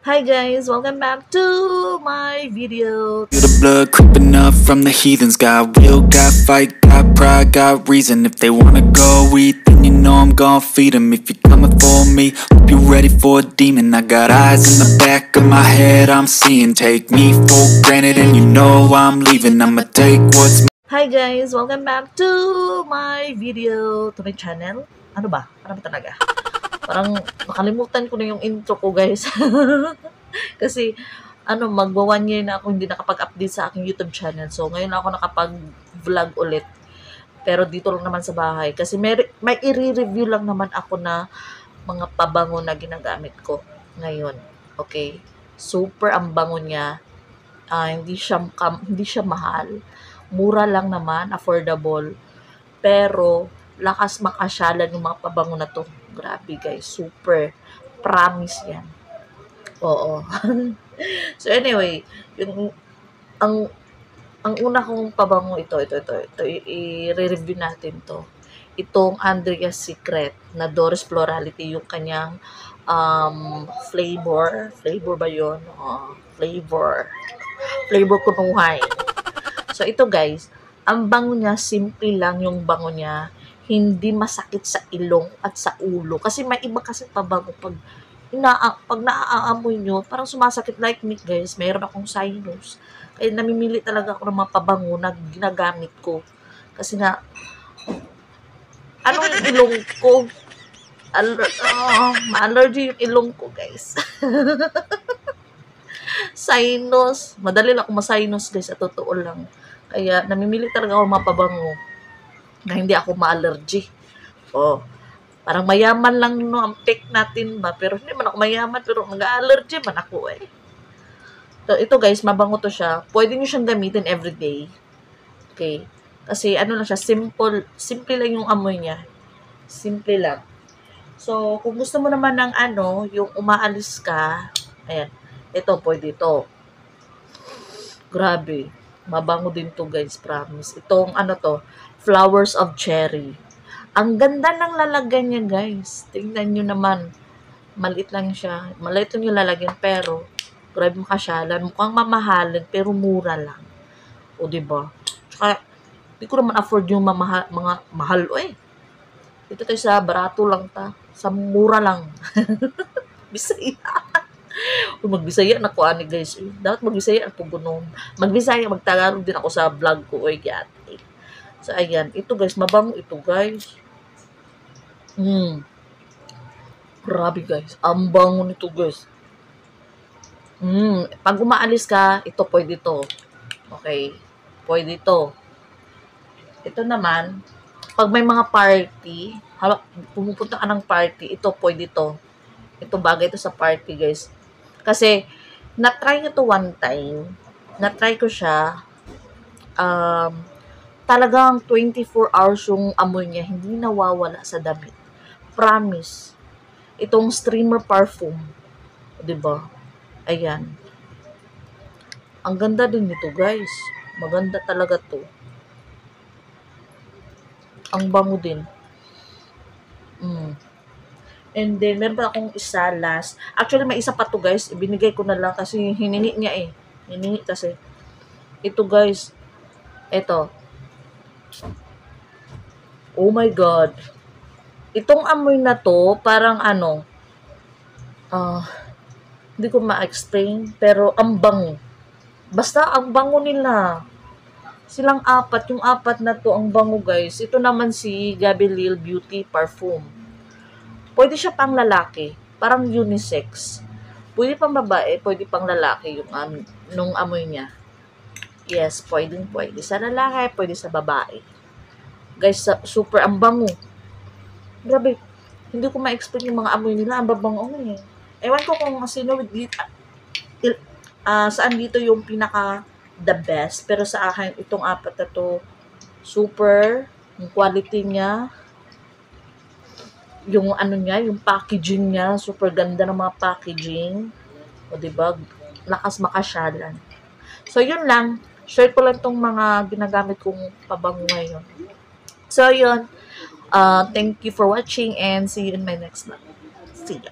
Hi guys, welcome back to my video. Feel the blood creeping up from the heathens. Got will, got fight, got pride, got reason. If they wanna go eat, then you know I'm gon' feed them. If you're coming for me, hope you're ready for a demon. I got eyes in the back of my head, I'm seeing. Take me for granted and you know I'm leaving. I'ma take what's Hi guys, welcome back to my video, to my channel. Ano ba? Ano ba talaga? Parang nakalimutan ko na yung intro ko guys. Kasi magwa 1 year na ako hindi nakapag-update sa aking YouTube channel. So ngayon ako nakapag-vlog ulit. Pero dito lang naman sa bahay. Kasi may i-review lang naman ako na mga pabango na ginagamit ko ngayon. Okay? Super ang bango niya. Hindi siya mahal. Mura lang naman, affordable. Pero lakas makasyalan yung mga pabango na to. Grabe guys, super. Promise yan. Oo. So anyway, ang una kong pabango ito, i-review natin to. Itong Andrea's Secret na Doris Florality, yung kanyang flavor ba yun? Flavor kunuhay. So ito guys, ang bango niya, simple lang yung bango niya. Hindi masakit sa ilong at sa ulo. Kasi may iba kasi pabango pag naaamoy nyo, parang sumasakit like me guys. Mayroon akong sinus. Kaya namimili talaga ako ng mga pabango na ginagamit ko. Kasi nga, yung ilong ko? Ma-allergy yung ilong ko guys. Sinus. Madali lang ako ma-sinus guys, at totoo lang. Kaya namimili talaga ako ng mga pabango na hindi ako ma-allergy. Parang mayaman lang no ang pick natin ba, pero hindi man ako mayaman, pero nag-allergy man ako eh. So, ito guys, mabango to siya. Pwede niyo siyang gamitin everyday. Okay? Kasi lang siya, simple lang yung amoy niya. Simple lang. So, kung gusto mo naman ng yung umaalis ka, ayan, ito, pwede ito. Grabe. Mabango din to guys, promise. Itong to, Flowers of Cherry. Ang ganda ng lalagyan niya guys. Tingnan nyo naman. Maliit lang siya. Maliit yung lalagyan pero grabe makasyalan. Mukhang mamahalin pero mura lang. O diba? Tsaka hindi ko naman afford yung mga mahal. Dito tayo sa barato lang ta. Sa mura lang. Bisaya. Magbisaya na ko ani guys. Dapat magbisaya ako gunom. Magbisaya, magtagalog din ako sa vlog ko. Gati. So, ayan. Ito guys, mabango ito guys. Grabe guys. Ang bango nito guys. Pag umaalis ka, ito pwede to. Okay. Pwede to. Ito naman, pag may mga party, pumupunta ka ng party, ito pwede to. Ito bagay ito sa party guys. Kasi, na-try ko to one time. Na-try ko siya. Talagang 24 hours yung amoy niya. Hindi nawawala sa damit. Promise. Itong streamer perfume. Diba? Ayan. Ang ganda din nito guys. Maganda talaga to. Ang bango din. And then, meron pa akong isa last. Actually, may isa pa to guys. Ibinigay ko na lang kasi hiningi niya eh. Hiningi kasi. Ito guys. Ito. Oh my God. Itong amoy na to, parang hindi ko ma-explain, pero ang bango. Basta ang bango nila. Silang apat. Yung apat na to, ang bango guys. Ito naman si Gabrielle Beauty Parfum. Pwede siya pang lalaki. Parang unisex. Pwede pang babae, pwede pang lalaki yung nung amoy niya. Yes, pwede sa lalaki, pwede sa babae. Guys, super ang bango. Grabe. Hindi ko ma-explain yung mga amoy nila. Ang babango eh. Ewan ko kung sino saan dito yung pinaka the best. Pero sa akin, itong apat na to, super. Yung quality niya. Yung niya, yung packaging niya, super ganda ng mga packaging. O diba? Lakas makasyalan. So, yun lang. Share ko lang tong mga ginagamit kong pabango ngayon. So, yun. Thank you for watching and see you in my next vlog. See ya.